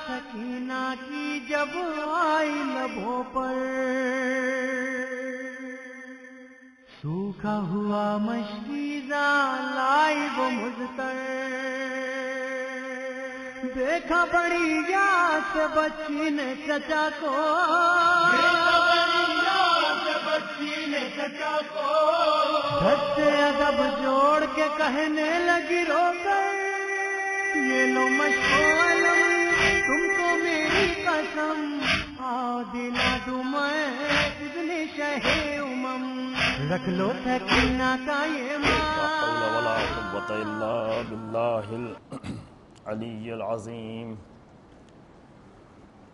سکینہ کی جب آئی لبوں پر، سوکھا ہوا مشکیزہ لائی وہ مجھ پر، دیکھا بڑی یاد سے بچی نے چچا کو، بچی نے چچا کو گھر سے ادب جوڑ کے کہنے لگی رو کر، یہ لو مشغول تم کو میری قسم، آؤ دلا دوں میں اذن شہ امم، رکھ لو سکینہ کا یہ لا حول ولا قوة الا باللہ العلی العظیم۔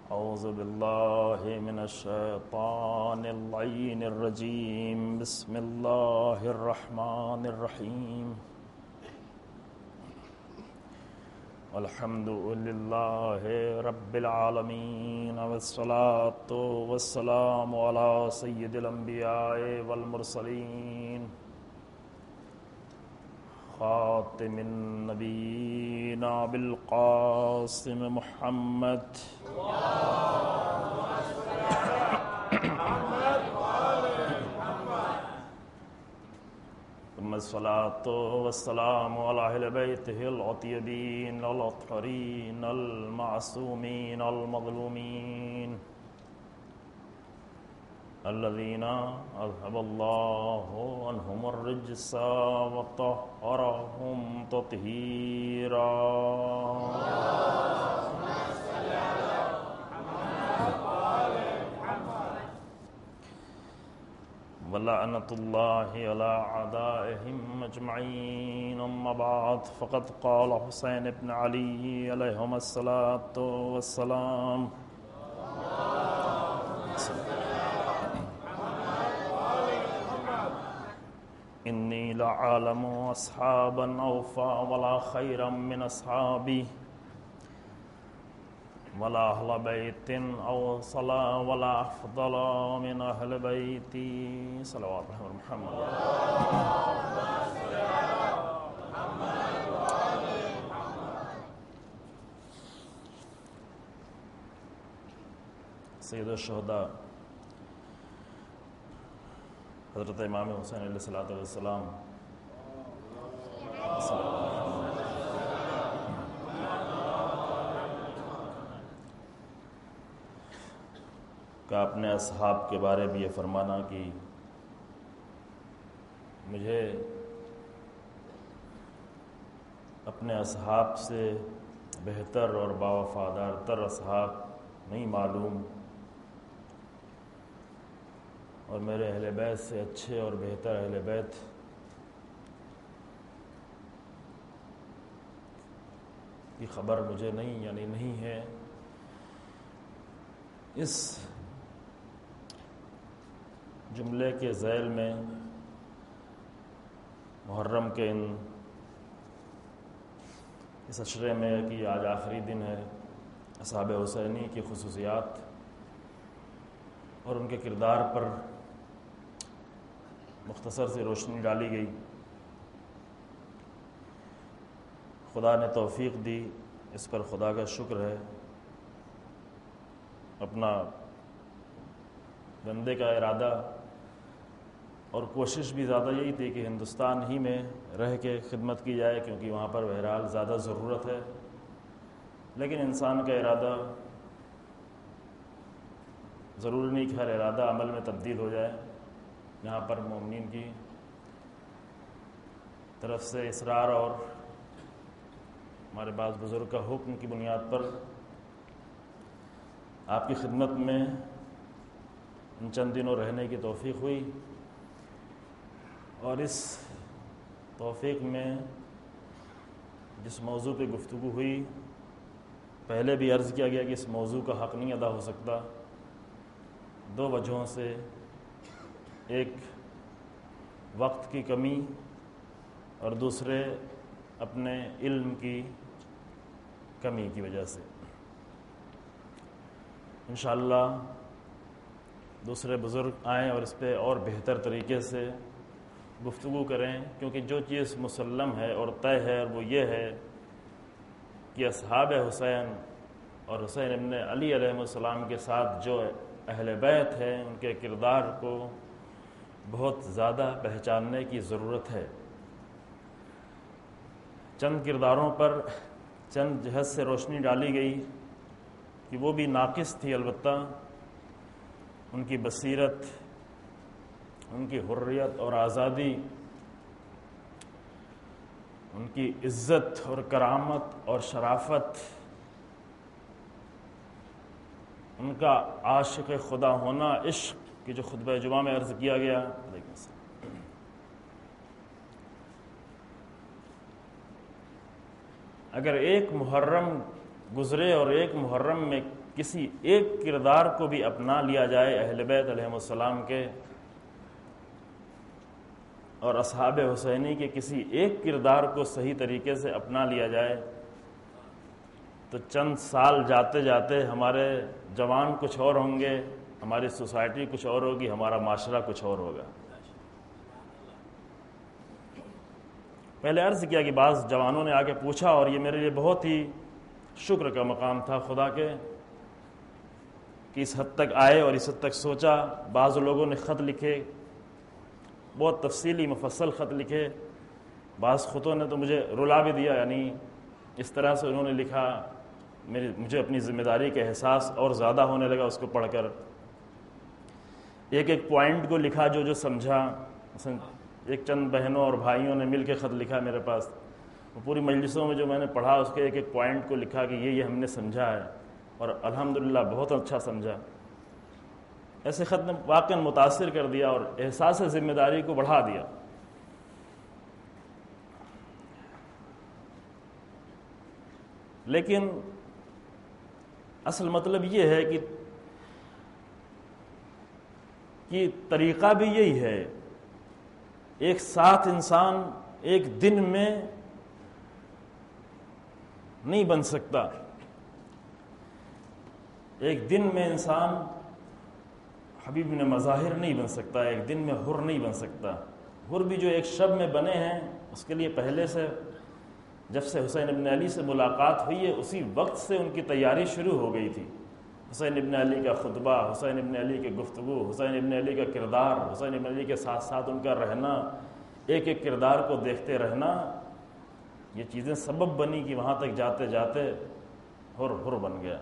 اعوذ باللہ من الشیطان اللعین الرجیم، بسم اللہ الرحمن الرحیم، الحمد للہ رب العالمین، والصلاة والسلام علی سید الانبیاء والمرسلین، خاتم النبیین بالقاسم محمد، ثم الصلاة والسلام على أهل بيته الأطيبين الأطهرين المعصومين المظلومين الذين أذهب الله عنهم الرجس وطهرهم تطهيرا۔ ولعنة الله على أعدائهم أجمعين، أما بعد، فقد قال حسين بن علي عليهما الصلاة والسلام: إني لأعلم أصحابا أوفى ولا خيرا من أصحابي، ولا أهل بيت أوصل ولا أفضل من أهل بيتي، صلوات الله محمد۔ سید الشہداء حضرت امام حسین علیہ الصلوۃ والسلام کا اپنے اصحاب کے بارے میں یہ فرمانا کہ مجھے اپنے اصحاب سے بہتر اور باوفادار تر اصحاب نہیں معلوم، اور میرے اہل بیت سے اچھے اور بہتر اہل بیت کی خبر مجھے نہیں ہے۔ اس جملے کے ذیل میں محرم کے اس عشرے میں کہ آج آخری دن ہے، اصحاب حسینی کی خصوصیات اور ان کے کردار پر مختصر سی روشنی ڈالی گئی۔ خدا نے توفیق دی، اس پر خدا کا شکر ہے۔ اپنا بندے کا ارادہ اور کوشش بھی زیادہ یہی تھی کہ ہندوستان ہی میں رہ کے خدمت کی جائے، کیونکہ وہاں پر بہرحال زیادہ ضرورت ہے، لیکن انسان کا ارادہ ضروری نہیں کہ ہر ارادہ عمل میں تبدیل ہو جائے۔ یہاں پر مومنین کی طرف سے اصرار اور ہمارے بعض بزرگ کا حکم کی بنیاد پر آپ کی خدمت میں ان چند دنوں رہنے کی توفیق ہوئی، اور اس توفیق میں جس موضوع پہ گفتگو ہوئی، پہلے بھی عرض کیا گیا کہ اس موضوع کا حق نہیں ادا ہو سکتا دو وجہوں سے۔ ایک وقت کی کمی، اور دوسرے اپنے علم کی کمی کی وجہ سے۔ انشاءاللہ دوسرے بزرگ آئیں اور اس پہ اور بہتر طریقے سے گفتگو کریں، کیونکہ جو چیز مسلم ہے اور طے ہے وہ یہ ہے کہ اصحاب حسین اور حسین ابن علی علیہ السلام کے ساتھ جو اہل بیت ہے ان کے کردار کو بہت زیادہ پہچاننے کی ضرورت ہے۔ چند کرداروں پر چند جہت سے روشنی ڈالی گئی کہ وہ بھی ناقص تھی، البتہ ان کی بصیرت، ان کی حریت اور آزادی، ان کی عزت اور کرامت اور شرافت، ان کا عاشق خدا ہونا، عشق کی جو خطبہ جمعہ میں عرض کیا گیا۔ اگر ایک محرم گزرے اور ایک محرم میں کسی ایک کردار کو بھی اپنا لیا جائے اہل بیت علیہ السلام کے اور اصحاب حسینی کے کسی ایک کردار کو صحیح طریقے سے اپنا لیا جائے تو چند سال جاتے جاتے ہمارے جوان کچھ اور ہوں گے، ہماری سوسائٹی کچھ اور ہوگی، ہمارا معاشرہ کچھ اور ہوگا۔ پہلے عرض کیا کہ بعض جوانوں نے آ کے پوچھا، اور یہ میرے لیے بہت ہی شکر کا مقام تھا خدا کے کہ اس حد تک آئے اور اس حد تک سوچا۔ بعض لوگوں نے خط لکھے، بہت تفصیلی مفصل خط لکھے، بعض خطوں نے تو مجھے رلا بھی دیا، یعنی اس طرح سے انہوں نے لکھا مجھے اپنی ذمہ داری کا احساس اور زیادہ ہونے لگا اس کو پڑھ کر۔ ایک ایک پوائنٹ کو لکھا جو سمجھا۔ مثلا ایک چند بہنوں اور بھائیوں نے مل کے خط لکھا میرے پاس، وہ پوری مجلسوں میں جو میں نے پڑھا اس کے ایک ایک پوائنٹ کو لکھا کہ یہ ہم نے سمجھا ہے، اور الحمدللہ بہت اچھا سمجھا۔ ایسے خط نے واقعاً متاثر کر دیا اور احساس ذمہ داری کو بڑھا دیا۔ لیکن اصل مطلب یہ ہے کہ طریقہ بھی یہی ہے، ایک ساتھ انسان ایک دن میں نہیں بن سکتا، ایک دن میں انسان حبیب نے مظاہر نہیں بن سکتا، ایک دن میں حر نہیں بن سکتا۔ حر بھی جو ایک شب میں بنے ہیں، اس کے لیے پہلے سے جب سے حسین ابن علی سے ملاقات ہوئی ہے اسی وقت سے ان کی تیاری شروع ہو گئی تھی۔ حسین ابن علی کا خطبہ، حسین ابن علی کی گفتگو، حسین ابن علی کا کردار، حسین ابن علی کے ساتھ ساتھ ان کا رہنا، ایک ایک کردار کو دیکھتے رہنا، یہ چیزیں سبب بنی کہ وہاں تک جاتے جاتے حر بن گیا۔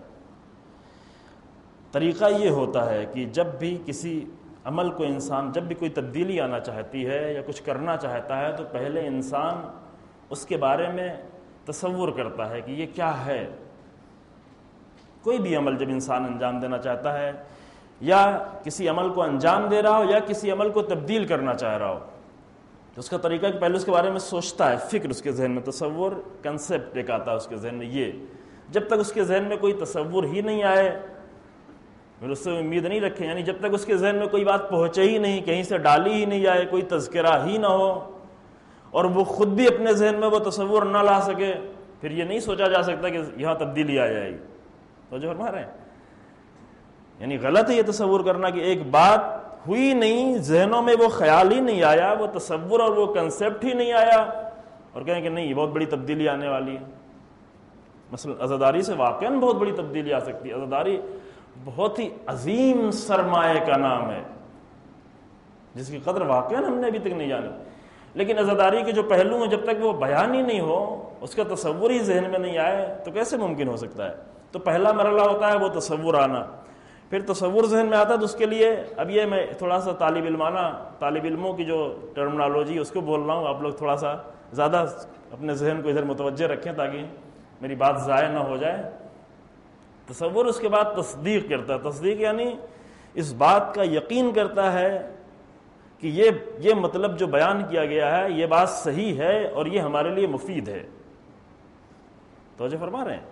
طریقہ یہ ہوتا ہے کہ جب بھی کسی عمل کو انسان، جب بھی کوئی تبدیلی آنا چاہتی ہے یا کچھ کرنا چاہتا ہے تو پہلے انسان اس کے بارے میں تصور کرتا ہے کہ یہ کیا ہے۔ کوئی بھی عمل جب انسان انجام دینا چاہتا ہے یا کسی عمل کو انجام دے رہا ہو یا کسی عمل کو تبدیل کرنا چاہ رہا ہو تو اس کا طریقہ کہ پہلے اس کے بارے میں سوچتا ہے، فکر اس کے ذہن میں، تصور، کنسیپٹ ایک آتا ہے اس کے ذہن میں۔ یہ جب تک اس کے ذہن میں کوئی تصور ہی نہیں آئے، پھر اس سے امید نہیں رکھیں، یعنی جب تک اس کے ذہن میں کوئی بات پہنچے ہی نہیں، کہیں سے ڈالی ہی نہیں جائے، کوئی تذکرہ ہی نہ ہو اور وہ خود بھی اپنے ذہن میں وہ تصور نہ لا سکے، پھر یہ نہیں سوچا جا سکتا کہ یہاں تبدیلی آ جائے گی۔ تو جو فرما رہے ہیں یعنی غلط ہے یہ تصور کرنا کہ ایک بات ہوئی نہیں، ذہنوں میں وہ خیال ہی نہیں آیا، وہ تصور اور وہ کنسیپٹ ہی نہیں آیا، اور کہیں کہ نہیں یہ بہت بڑی تبدیلی آنے والی ہے۔ مثلا عزاداری سے واقعاً بہت بڑی تبدیلی آ سکتی ہے۔ عزاداری بہت ہی عظیم سرمایہ کا نام ہے جس کی قدر واقعاً ہم نے ابھی تک نہیں جانی، لیکن عزاداری کے جو پہلو ہیں جب تک وہ بیان ہی نہیں ہو، اس کا تصور ہی ذہن میں نہیں آئے تو کیسے ممکن ہو سکتا ہے؟ تو پہلا مرحلہ ہوتا ہے وہ تصور آنا، پھر تصور ذہن میں آتا ہے تو اس کے لیے اب یہ میں تھوڑا سا طالب علموں کی جو ٹرمنالوجی اس کو بول رہا ہوں، آپ لوگ تھوڑا سا زیادہ اپنے ذہن کو ادھر متوجہ رکھیں تاکہ میری بات ضائع نہ ہو جائے۔ تصور اس کے بعد تصدیق کرتا ہے، تصدیق یعنی اس بات کا یقین کرتا ہے کہ یہ مطلب جو بیان کیا گیا ہے یہ بات صحیح ہے اور یہ ہمارے لیے مفید ہے۔ توجہ فرما رہے ہیں؟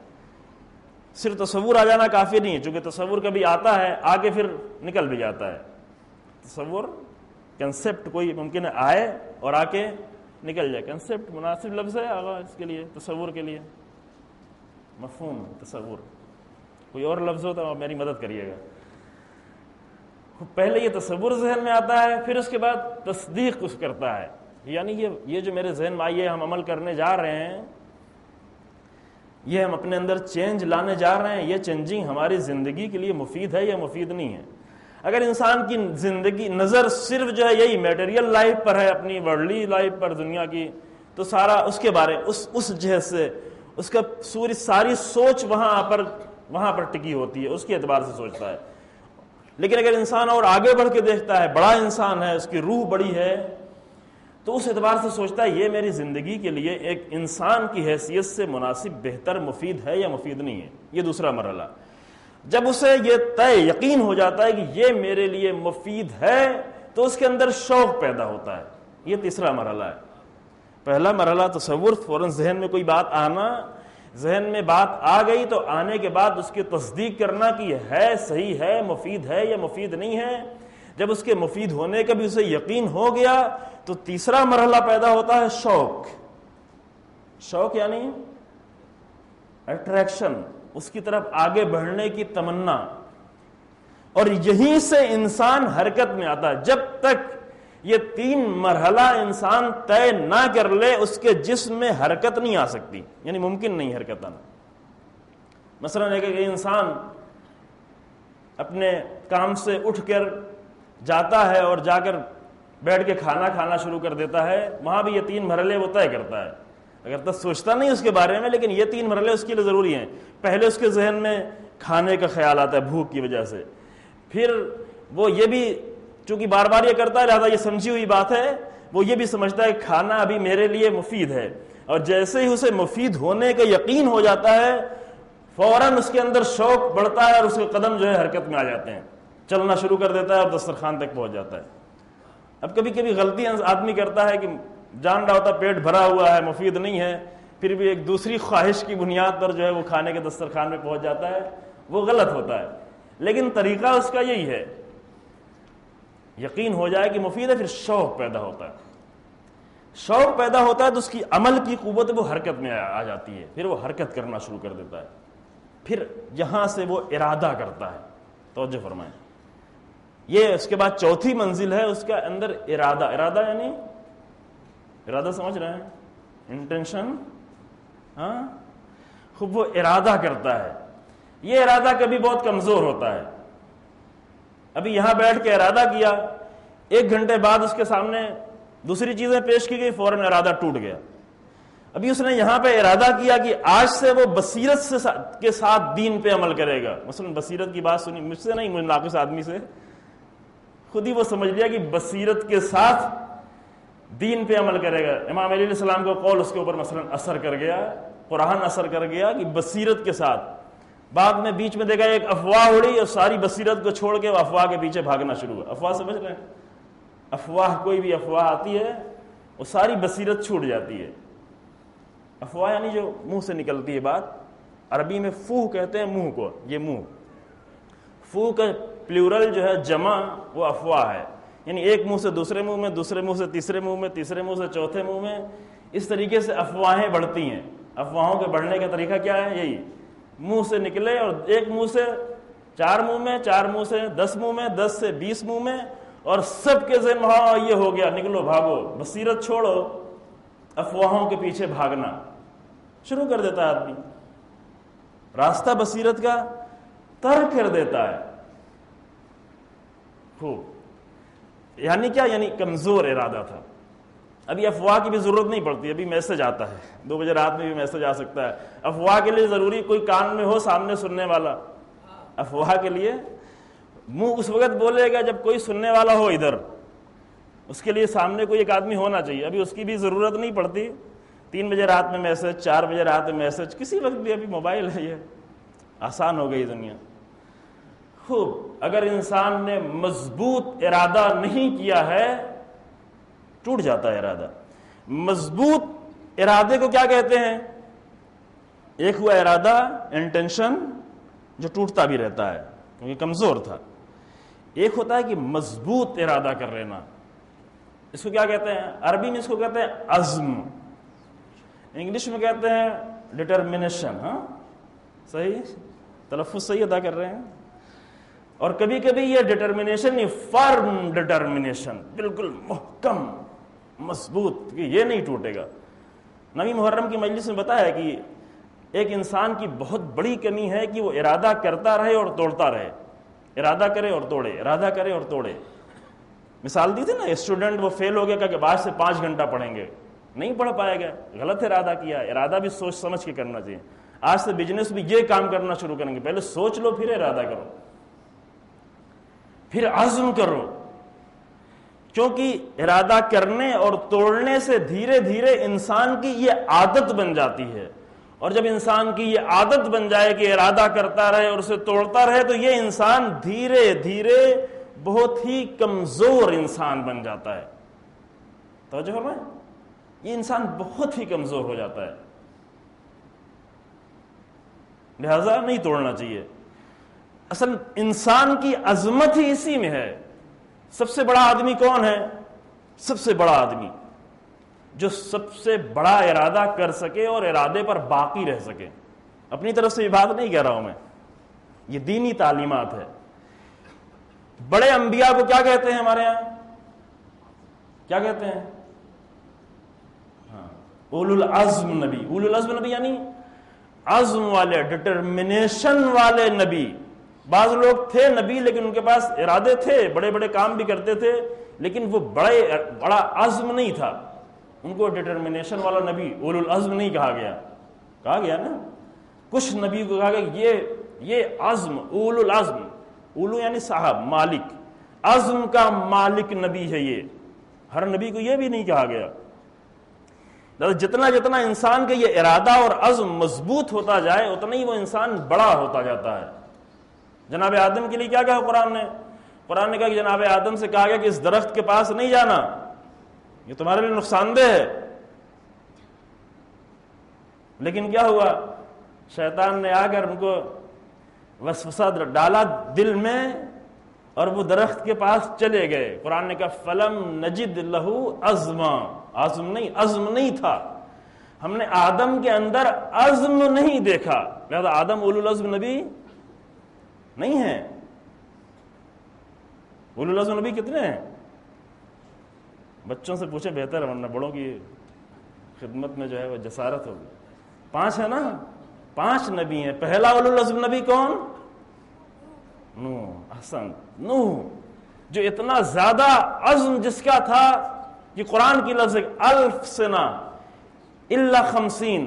صرف تصور آ جانا کافی نہیں ہے، چونکہ تصور کبھی آتا ہے آگے پھر نکل بھی جاتا ہے۔ تصور کنسیپٹ کوئی ممکن ہے آئے اور آ کے نکل جائے، کنسیپٹ مناسب لفظ ہے آگا اس کے لیے، تصور کے لیے مفہوم تصور، کوئی اور لفظ ہو تو آپ میری مدد کریے گا۔ پہلے یہ تصور ذہن میں آتا ہے، پھر اس کے بعد تصدیق اس کرتا ہے، یعنی یہ جو میرے ذہن میں آئی ہے، ہم عمل کرنے جا رہے ہیں، یہ ہم اپنے اندر چینج لانے جا رہے ہیں، یہ چینجنگ ہماری زندگی کے لیے مفید ہے یا مفید نہیں ہے؟ اگر انسان کی زندگی نظر صرف جو ہے یہی میٹیریل لائف پر ہے، اپنی ورلڈلی لائف پر، دنیا کی، تو سارا اس کے بارے اس جہت سے اس کا ساری سوچ وہاں پر ٹکی ہوتی ہے، اس کے اعتبار سے سوچتا ہے۔ لیکن اگر انسان اور آگے بڑھ کے دیکھتا ہے، بڑا انسان ہے، اس کی روح بڑی ہے، تو اس اعتبار سے سوچتا ہے یہ میری زندگی کے لیے ایک انسان کی حیثیت سے مناسب، بہتر، مفید ہے یا مفید نہیں ہے۔ یہ دوسرا مرحلہ۔ جب اسے یہ طے یقین ہو جاتا ہے کہ یہ میرے لیے مفید ہے تو اس کے اندر شوق پیدا ہوتا ہے۔ یہ تیسرا مرحلہ ہے۔ پہلا مرحلہ تصور، فوراً ذہن میں کوئی بات آنا، ذہن میں بات آ گئی تو آنے کے بعد اس کی تصدیق کرنا کہ یہ ہے، صحیح ہے، مفید ہے یا مفید نہیں ہے۔ جب اس کے مفید ہونے کا بھی اسے یقین ہو گیا تو تیسرا مرحلہ پیدا ہوتا ہے شوق۔ شوق یعنی اٹریکشن، اس کی طرف آگے بڑھنے کی تمنا، اور یہیں سے انسان حرکت میں آتا ہے۔ جب تک یہ تین مرحلہ انسان طے نہ کر لے اس کے جسم میں حرکت نہیں آ سکتی، یعنی ممکن نہیں حرکت آنا۔ مثلا ایک انسان اپنے کام سے اٹھ کر جاتا ہے اور جا کر بیٹھ کے کھانا شروع کر دیتا ہے، وہاں بھی یہ تین مرحلے وہ طے کرتا ہے، اگر تو سوچتا نہیں اس کے بارے میں، لیکن یہ تین مرحلے اس کے لیے ضروری ہیں۔ پہلے اس کے ذہن میں کھانے کا خیال آتا ہے بھوک کی وجہ سے، پھر وہ یہ بھی چونکہ بار بار یہ کرتا ہے لہذا یہ سمجھی ہوئی بات ہے، وہ یہ بھی سمجھتا ہے کہ کھانا ابھی میرے لیے مفید ہے، اور جیسے ہی اسے مفید ہونے کا یقین ہو جاتا ہے فوراً اس کے اندر شوق بڑھتا ہے اور اس کے قدم جو ہے حرکت میں آ جاتے ہیں، چلنا شروع کر دیتا ہے اور دسترخوان تک پہنچ جاتا ہے۔ اب کبھی کبھی غلطی آدمی کرتا ہے کہ جان رہا ہوتا پیٹ بھرا ہوا ہے، مفید نہیں ہے، پھر بھی ایک دوسری خواہش کی بنیاد پر جو ہے وہ کھانے کے دسترخوان میں پہنچ جاتا ہے، وہ غلط ہوتا ہے۔ لیکن طریقہ اس کا یہی ہے، یقین ہو جائے کہ مفید ہے، پھر شوق پیدا ہوتا ہے۔ شوق پیدا ہوتا ہے تو اس کی عمل کی قوت وہ حرکت میں آ جاتی ہے، پھر وہ حرکت کرنا شروع کر دیتا ہے، پھر یہاں سے وہ ارادہ کرتا ہے۔ توجہ فرمائیں، یہ اس کے بعد چوتھی منزل ہے، اس کا اندر ارادہ۔ ارادہ یعنی ارادہ سمجھ رہے ہیں، انٹینشن، ہاں، خوب وہ ارادہ کرتا ہے۔ یہ ارادہ کبھی بہت کمزور ہوتا ہے۔ ابھی یہاں بیٹھ کے ارادہ کیا، 1 گھنٹے بعد اس کے سامنے دوسری چیزیں پیش کی گئی، فوراً ارادہ ٹوٹ گیا۔ ابھی اس نے یہاں پہ ارادہ کیا کہ آج سے وہ بصیرت کے ساتھ دین پہ عمل کرے گا۔ مثلا بصیرت کی بات سنی، مجھ سے نہیں، مجھے ناقص آدمی سے، خود ہی وہ سمجھ لیا کہ بصیرت کے ساتھ دین پہ عمل کرے گا۔ امام علیہ السلام کا قول اس کے اوپر مثلا اثر کر گیا، قرآن اثر کر گیا کہ بصیرت کے ساتھ۔ بعد میں بیچ میں دیکھا ایک افواہ اڑی اور ساری بصیرت کو چھوڑ کے وہ افواہ کے پیچھے بھاگنا شروع ہوا۔ افواہ سمجھ رہے ہیں؟ افواہ، کوئی بھی افواہ آتی ہے وہ ساری بصیرت چھوٹ جاتی ہے۔ افواہ یعنی جو منہ سے نکلتی ہے بات، عربی میں فوہ کہتے ہیں منہ کو، یہ منہ، فوہ کا پلیورل جو ہے جمع وہ افواہ ہے، یعنی ایک منہ سے دوسرے منہ میں، دوسرے منہ سے تیسرے منہ میں، تیسرے منہ سے چوتھے منہ میں، اس طریقے سے افواہیں بڑھتی ہیں۔ افواہوں کے بڑھنے کا طریقہ کیا ہے؟ یہی، منہ سے نکلے اور ایک منہ سے 4 منہ میں، 4 منہ سے 10 منہ میں، 10 سے 20 منہ میں، اور سب کے ذہن میں ہاں یہ ہو گیا، نکلو بھاگو، بصیرت چھوڑو، افواہوں کے پیچھے بھاگنا شروع کر دیتا ہے آدمی، راستہ بصیرت کا ترک کر دیتا ہے۔ خوب، یعنی کیا؟ یعنی کمزور ارادہ تھا۔ ابھی افواہ کی بھی ضرورت نہیں پڑتی، ابھی میسج آتا ہے، 2 بجے رات میں بھی میسج آ سکتا ہے۔ افواہ کے لیے ضروری کوئی کان میں ہو سامنے سننے والا، افواہ کے لیے منہ اس وقت بولے گا جب کوئی سننے والا ہو ادھر، اس کے لیے سامنے کوئی ایک آدمی ہونا چاہیے۔ ابھی اس کی بھی ضرورت نہیں پڑتی، 3 بجے رات میں میسج، 4 بجے رات میں میسج، کسی وقت بھی ابھی موبائل ہے، یہ آسان ہو گئی دنیا۔ خوب، اگر انسان نے مضبوط ارادہ نہیں کیا ہے ٹوٹ جاتا ہے ارادہ۔ مضبوط ارادے کو کیا کہتے ہیں؟ ایک ہوا ارادہ، انٹینشن، جو ٹوٹتا بھی رہتا ہے کیونکہ کمزور تھا۔ ایک ہوتا ہے کہ مضبوط ارادہ کر لینا، اس کو کیا کہتے ہیں؟ عربی میں اس کو کہتے ہیں عزم، انگلش میں کہتے ہیں ڈٹرمنیشن۔ ہاں صحیح تلفظ صحیح ادا کر رہے ہیں۔ اور کبھی کبھی یہ ڈٹرمنیشن، یہ فرم ڈٹرمنیشن، بالکل محکم مضبوط کہ یہ نہیں ٹوٹے گا۔ نبی محرم کی مجلس میں بتایا کہ ایک انسان کی بہت بڑی کمی ہے کہ وہ ارادہ کرتا رہے اور توڑتا رہے، ارادہ کرے اور توڑے، ارادہ کرے اور توڑے۔ مثال دی تھی نا، اسٹوڈنٹ وہ فیل ہو گیا کہ بعد سے 5 گھنٹہ پڑھیں گے، نہیں پڑھ پائے گا، غلط ارادہ کیا۔ ارادہ بھی سوچ سمجھ کے کرنا چاہیے۔ آج سے بزنس بھی یہ کام کرنا شروع کریں گے، پہلے سوچ لو، پھر ارادہ کرو، پھر عزم کرو، کیونکہ ارادہ کرنے اور توڑنے سے دھیرے دھیرے انسان کی یہ عادت بن جاتی ہے، اور جب انسان کی یہ عادت بن جائے کہ ارادہ کرتا رہے اور اسے توڑتا رہے تو یہ انسان دھیرے دھیرے بہت ہی کمزور انسان بن جاتا ہے۔ توجہ فرمائیں، یہ انسان بہت ہی کمزور ہو جاتا ہے، لہذا نہیں توڑنا چاہیے۔ اصل انسان کی عظمت ہی اسی میں ہے۔ سب سے بڑا آدمی کون ہے؟ سب سے بڑا آدمی جو سب سے بڑا ارادہ کر سکے اور ارادے پر باقی رہ سکے۔ اپنی طرف سے یہ بات نہیں کہہ رہا ہوں میں، یہ دینی تعلیمات ہے۔ بڑے انبیاء کو کیا کہتے ہیں ہمارے ہاں؟ کیا کہتے ہیں؟ اولو العزم نبی۔ اولو العزم نبی یعنی عزم والے، ڈٹرمنیشن والے نبی۔ بعض لوگ تھے نبی لیکن ان کے پاس ارادے تھے، بڑے بڑے کام بھی کرتے تھے، لیکن وہ بڑا عزم نہیں تھا، ان کو ڈٹرمنیشن والا نبی اولو العزم نہیں کہا گیا۔ کہا گیا نا، کچھ نبی کو کہا گیا یہ عزم، اولو العزم، اولو یعنی صاحب، مالک، عزم کا مالک نبی ہے یہ۔ ہر نبی کو یہ بھی نہیں کہا گیا۔ جتنا جتنا انسان کا یہ ارادہ اور عزم مضبوط ہوتا جائے اتنا ہی وہ انسان بڑا ہوتا جاتا ہے۔ جناب آدم کے لیے کیا کہا قرآن نے؟ قرآن نے کہا کہ جناب آدم سے کہا گیا کہ اس درخت کے پاس نہیں جانا، یہ تمہارے لیے نقصان دہ ہے۔ لیکن کیا ہوا؟ شیطان نے آ کر ان کو وسوسہ ڈالا دل میں اور وہ درخت کے پاس چلے گئے۔ قرآن نے کہا فلم نجد لہو عزما، عزم نہیں تھا، ہم نے آدم کے اندر عزم نہیں دیکھا، لہذا آدم اولو العزم نبی نہیں ہے۔ اولو العزم نبی کتنے ہیں؟ بچوں سے پوچھے بہتر ہے، ورنہ بڑوں کی خدمت میں جو ہے وہ جسارت ہوگی۔ 5 ہے نا، 5 نبی ہیں۔ پہلا اولو العزم نبی کون؟ نوح۔ احسن، نوح، جو اتنا زیادہ عزم جس کا تھا کہ قرآن کی لفظ 1000 سنہ الا 50،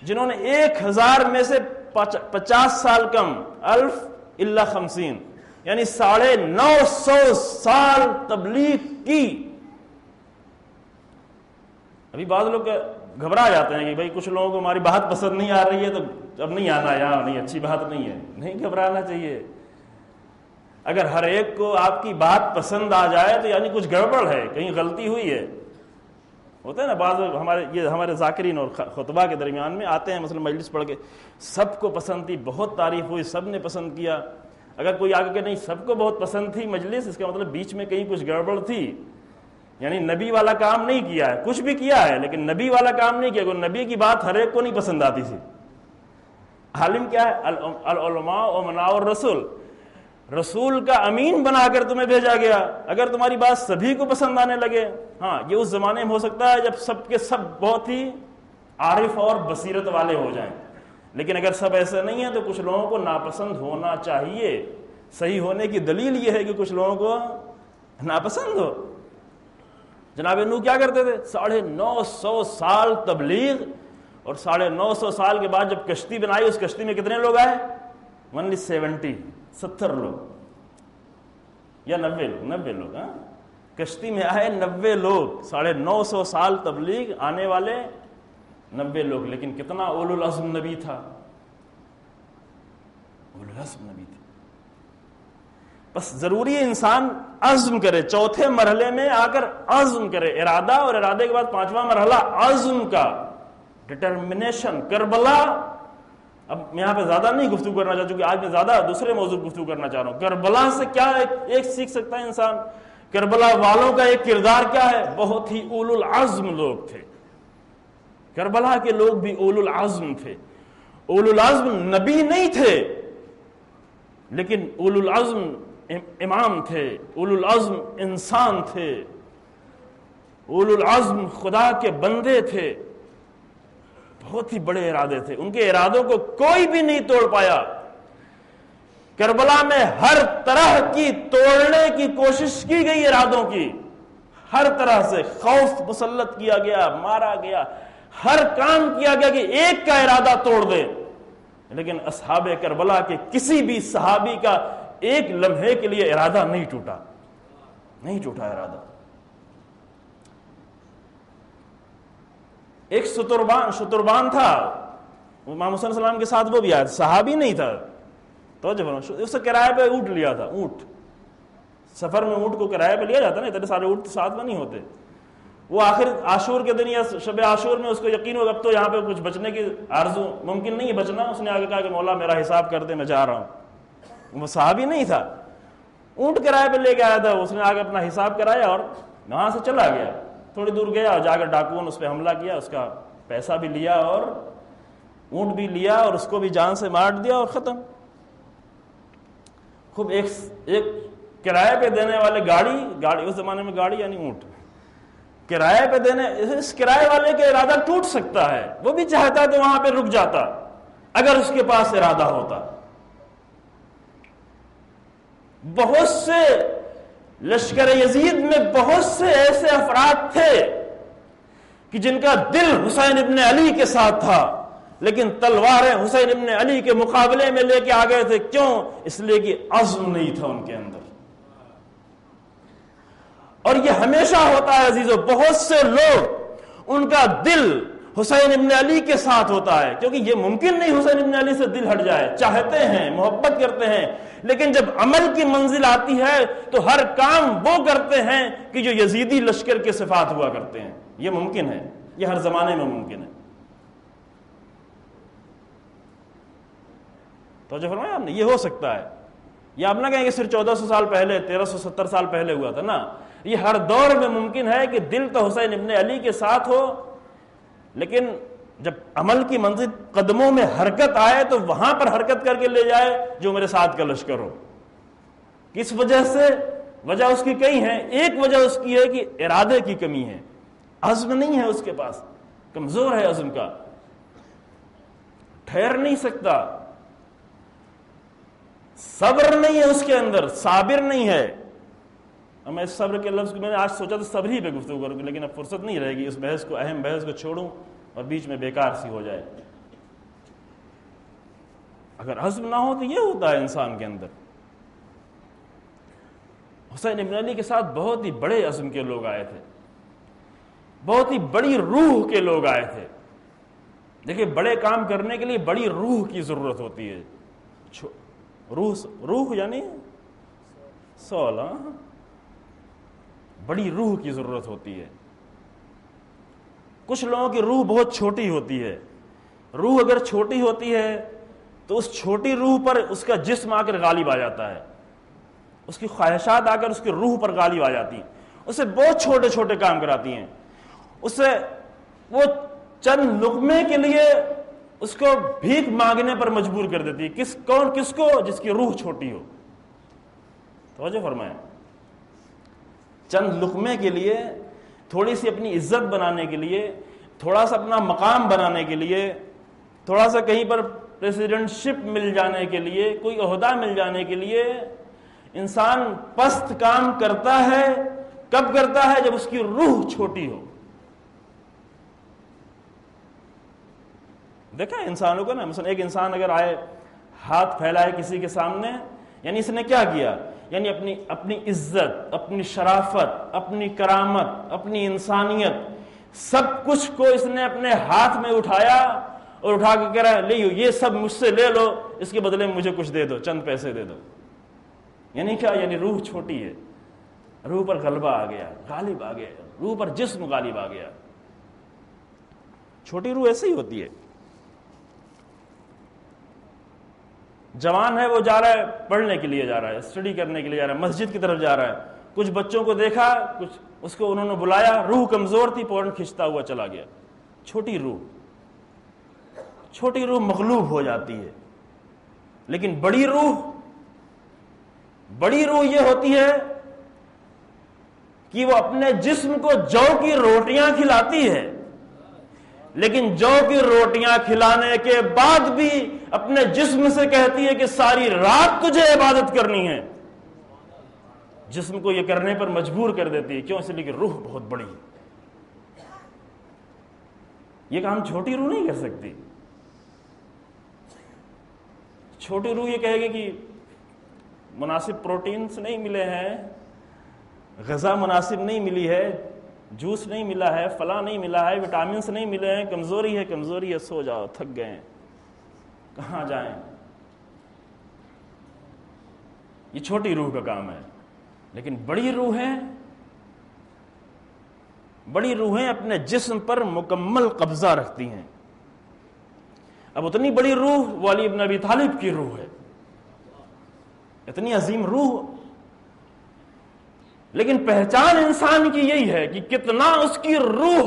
جنہوں نے 1000 میں سے 50 سال کم، 1000 الا 50 یعنی 950 سال تبلیغ کی۔ ابھی بعض لوگ گھبرا جاتے ہیں کہ بھائی کچھ لوگوں کو ہماری بات پسند نہیں آ رہی ہے تو اب نہیں آنا، یہاں نہیں، اچھی بات نہیں ہے۔ نہیں گھبرانا چاہیے۔ اگر ہر ایک کو آپ کی بات پسند آ جائے تو یعنی کچھ گڑبڑ ہے، کہیں غلطی ہوئی ہے۔ ہوتا ہے نا بعض ہمارے ذاکرین اور خطبہ کے درمیان میں آتے ہیں، مثلا مجلس پڑھ کے سب کو پسند تھی، بہت تعریف ہوئی، سب نے پسند کیا۔ اگر کوئی آگے کہ نہیں سب کو بہت پسند تھی مجلس، اس کا مطلب بیچ میں کہیں کچھ گڑبڑ تھی، یعنی نبی والا کام نہیں کیا ہے، کچھ بھی کیا ہے لیکن نبی والا کام نہیں کیا۔ نبی کی بات ہر ایک کو نہیں پسند آتی تھی۔ عالم کیا ہے؟ العلماء امناء الرسول، رسول کا امین بنا کر تمہیں بھیجا گیا۔ اگر تمہاری بات سبھی کو پسند آنے لگے، ہاں یہ اس زمانے میں ہو سکتا ہے جب سب کے سب بہت ہی عارف اور بصیرت والے ہو جائیں، لیکن اگر سب ایسے نہیں ہیں تو کچھ لوگوں کو ناپسند ہونا چاہیے۔ صحیح ہونے کی دلیل یہ ہے کہ کچھ لوگوں کو ناپسند ہو۔ جناب نوح کیا کرتے تھے؟ 950 سال تبلیغ، اور 950 سال کے بعد جب کشتی بنائی، اس کشتی میں کتنے لوگ آئے؟ only 70 لوگ یا 90 لوگ، ہاں کشتی میں آئے 90 لوگ، 950 سال تبلیغ، آنے والے 90 لوگ، لیکن کتنا اولو العزم نبی تھا، اولو العزم نبی تھا۔ بس ضروری ہے انسان عزم کرے، چوتھے مرحلے میں آ کر عزم کرے، ارادہ، اور ارادے کے بعد 5واں مرحلہ عزم کا، ڈٹرمنیشن۔ کربلا، اب میں یہاں پہ زیادہ نہیں گفتگو کرنا چاہتا کیونکہ آج میں زیادہ دوسرے موضوع گفتگو کرنا چاہ رہا ہوں۔ کربلا سے کیا ایک سیکھ سکتا ہے انسان؟ کربلا والوں کا ایک کردار کیا ہے؟ بہت ہی اولو العزم لوگ تھے۔ کربلا کے لوگ بھی اولو العزم تھے۔ اولو العزم نبی نہیں تھے لیکن اولو العزم امام تھے، اولو العزم انسان تھے، اولو العزم خدا کے بندے تھے۔ بہت ہی بڑے ارادے تھے، ان کے ارادوں کو کوئی بھی نہیں توڑ پایا۔ کربلا میں ہر طرح کی توڑنے کی کوشش کی گئی، ارادوں کی ہر طرح سے خوف مسلط کیا گیا، مارا گیا، ہر کام کیا گیا کہ ایک کا ارادہ توڑ دے، لیکن اصحاب کربلا کے کسی بھی صحابی کا ایک لمحے کے لیے ارادہ نہیں ٹوٹا ارادہ۔ ایک شتربان تھا امام حسین السلام کے ساتھ، وہ بھی آیا، صحابی نہیں تھا، تو جب اس سے کرائے پہ اونٹ لیا تھا۔ اونٹ سفر میں اونٹ کو کرائے پہ لیا جاتا نا، اتنے سارے اونٹ ساتھ میں نہیں ہوتے۔ وہ آخر عاشور کے دن یا شب عاشور میں اس کو یقین ہو اب تو یہاں پہ کچھ بچنے کی آرزو ممکن نہیں ہے بچنا، اس نے آگے کہا کہ مولا میرا حساب کر دے، میں جا رہا ہوں۔ وہ صحابی نہیں تھا، اونٹ کرائے پہ لے کے آیا تھا، اس نے آگے اپنا حساب کرایا اور وہاں سے چلا گیا۔ تھوڑی دور گیا اور جا کر ڈاکوؤں نے اس پہ حملہ کیا، اس کا پیسہ بھی لیا اور اونٹ بھی لیا اور اس کو بھی جان سے مار دیا اور ختم۔ خوب ایک کرائے پہ دینے والے گاڑی اس زمانے میں گاڑی یعنی اونٹ کرائے پہ دینے، اس کرائے والے کا ارادہ ٹوٹ سکتا ہے، وہ بھی چاہتا تو وہاں پہ رک جاتا اگر اس کے پاس ارادہ ہوتا۔ بہت سے لشکر یزید میں بہت سے ایسے افراد تھے کہ جن کا دل حسین ابن علی کے ساتھ تھا، لیکن تلواریں حسین ابن علی کے مقابلے میں لے کے آ گئے تھے۔ کیوں؟ اس لیے کہ عزم نہیں تھا ان کے اندر۔ اور یہ ہمیشہ ہوتا ہے عزیزو، بہت سے لوگ ان کا دل حسین ابن علی کے ساتھ ہوتا ہے، کیونکہ یہ ممکن نہیں حسین ابن علی سے دل ہٹ جائے، چاہتے ہیں، محبت کرتے ہیں، لیکن جب عمل کی منزل آتی ہے تو ہر کام وہ کرتے ہیں کہ جو یزیدی لشکر کے صفات ہوا کرتے ہیں۔ یہ ممکن ہے، یہ ہر زمانے میں ممکن ہے۔ تو جو فرمایا آپ نے، یہ ہو سکتا ہے۔ یہ آپ نہ کہیں کہ صرف 1400 سال پہلے، 1370 سال پہلے ہوا تھا، نا، یہ ہر دور میں ممکن ہے کہ دل تو حسین ابن علی کے ساتھ ہو، لیکن جب عمل کی منزل قدموں میں حرکت آئے تو وہاں پر حرکت کر کے لے جائے جو میرے ساتھ کا لشکر ہو۔ کس وجہ سے؟ وجہ اس کی کئی ہیں، ایک وجہ اس کی ہے کہ ارادے کی کمی ہے، عزم نہیں ہے اس کے پاس، کمزور ہے عزم کا، ٹھہر نہیں سکتا، صبر نہیں ہے اس کے اندر، صابر نہیں ہے۔ اب میں اس صبر کے لفظ کو میں نے آج سوچا تو صبر ہی پہ گفتگو کروں گی، لیکن اب فرصت نہیں رہے گی اس بحث کو، اہم بحث کو چھوڑوں اور بیچ میں بیکار سی ہو جائے۔ اگر عزم نہ ہو تو یہ ہوتا ہے انسان کے اندر۔ حسین ابن علی کے ساتھ بہت ہی بڑے عزم کے لوگ آئے تھے، بہت ہی بڑی روح کے لوگ آئے تھے۔ دیکھیں، بڑے کام کرنے کے لیے بڑی روح کی ضرورت ہوتی ہے۔ روح یعنی سول، بڑی روح کی ضرورت ہوتی ہے۔ کچھ لوگوں کی روح بہت چھوٹی ہوتی ہے۔ روح اگر چھوٹی ہوتی ہے تو اس چھوٹی روح پر اس کا جسم آ کر غالب آ جاتا ہے، اس کی خواہشات آ کر اس کی روح پر غالب آ جاتی ہیں، اسے بہت چھوٹے چھوٹے کام کراتی ہیں، اسے وہ چند لقمے کے لیے اس کو بھیک مانگنے پر مجبور کر دیتی ہے۔ کس کو؟ جس کی روح چھوٹی ہو۔ توجہ فرمائیں، چند لقمے کے لیے، تھوڑی سی اپنی عزت بنانے کے لیے، تھوڑا سا اپنا مقام بنانے کے لیے، تھوڑا سا کہیں پر پریزیڈنٹ شپ مل جانے کے لیے، کوئی عہدہ مل جانے کے لیے انسان پست کام کرتا ہے۔ کب کرتا ہے؟ جب اس کی روح چھوٹی ہو۔ دیکھا انسانوں کو نا، مثلا ایک انسان اگر آئے ہاتھ پھیلائے کسی کے سامنے، یعنی اس نے کیا کیا؟ یعنی اپنی عزت، اپنی شرافت، اپنی کرامت، اپنی انسانیت، سب کچھ کو اس نے اپنے ہاتھ میں اٹھایا اور اٹھا کے کہہ رہا ہے، لے یہ سب مجھ سے لے لو، اس کے بدلے میں مجھے کچھ دے دو، چند پیسے دے دو۔ یعنی کیا؟ یعنی روح چھوٹی ہے، روح پر غلبہ آ گیا، غالب آ گیا، روح پر جسم غالب آ گیا۔ چھوٹی روح ایسے ہی ہوتی ہے۔ جوان ہے، وہ جا رہا ہے پڑھنے کے لیے، جا رہا ہے اسٹڈی کرنے کے لیے، جا رہا ہے مسجد کی طرف جا رہا ہے، کچھ بچوں کو دیکھا، کچھ اس کو انہوں نے بلایا، روح کمزور تھی، فوراً کھنچتا ہوا چلا گیا۔ چھوٹی روح مغلوب ہو جاتی ہے۔ لیکن بڑی روح یہ ہوتی ہے کہ وہ اپنے جسم کو جو کی روٹیاں کھلاتی ہے، لیکن جو کی روٹیاں کھلانے کے بعد بھی اپنے جسم سے کہتی ہے کہ ساری رات تجھے عبادت کرنی ہے. جسم کو یہ کرنے پر مجبور کر دیتی ہے. کیوں؟ اس لیے کہ روح بہت بڑی ہے. یہ کام چھوٹی روح نہیں کر سکتی. چھوٹی روح یہ کہے گی کہ مناسب پروٹینز نہیں ملے ہیں، غذا مناسب نہیں ملی ہے، جوس نہیں ملا ہے، فلاں نہیں ملا ہے، وٹامنس نہیں ملے ہیں، کمزوری ہے، سو جاؤ، تھک گئے ہیں، کہاں جائیں. یہ چھوٹی روح کا کام ہے. لیکن بڑی روحیں اپنے جسم پر مکمل قبضہ رکھتی ہیں. اب اتنی بڑی روح وہ علی ابن ابی طالب کی روح ہے، اتنی عظیم روح. لیکن پہچان انسان کی یہی ہے کہ کتنا اس کی روح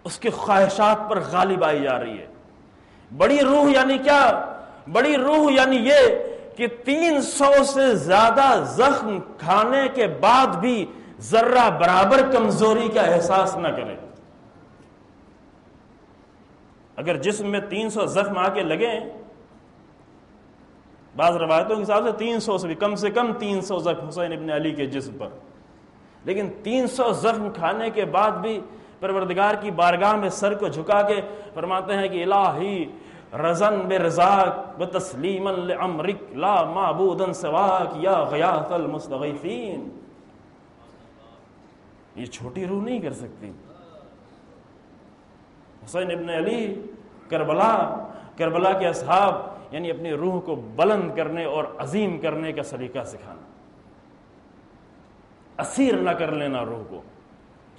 اس کے خواہشات پر غالب آئی جا رہی ہے. بڑی روح یعنی کیا؟ بڑی روح یعنی یہ کہ 300 سے زیادہ زخم کھانے کے بعد بھی ذرہ برابر کمزوری کا احساس نہ کرے. اگر جسم میں 300 زخم آ کے لگیں، بعض روایتوں کے حساب سے 300 سے بھی کم 300 زخم حسین ابن علی کے جسم پر، لیکن 300 زخم کھانے کے بعد بھی پروردگار کی بارگاہ میں سر کو جھکا کے فرماتے ہیں کہ الہی رضن برضاک وتسلیما لامرک لا معبودا سواک یا غیاث المستغیثین. یہ چھوٹی روح نہیں کر سکتی. حسین ابن علی کربلا کے اصحاب یعنی اپنی روح کو بلند کرنے اور عظیم کرنے کا سلیقہ سکھانا، اسیر نہ کر لینا روح کو.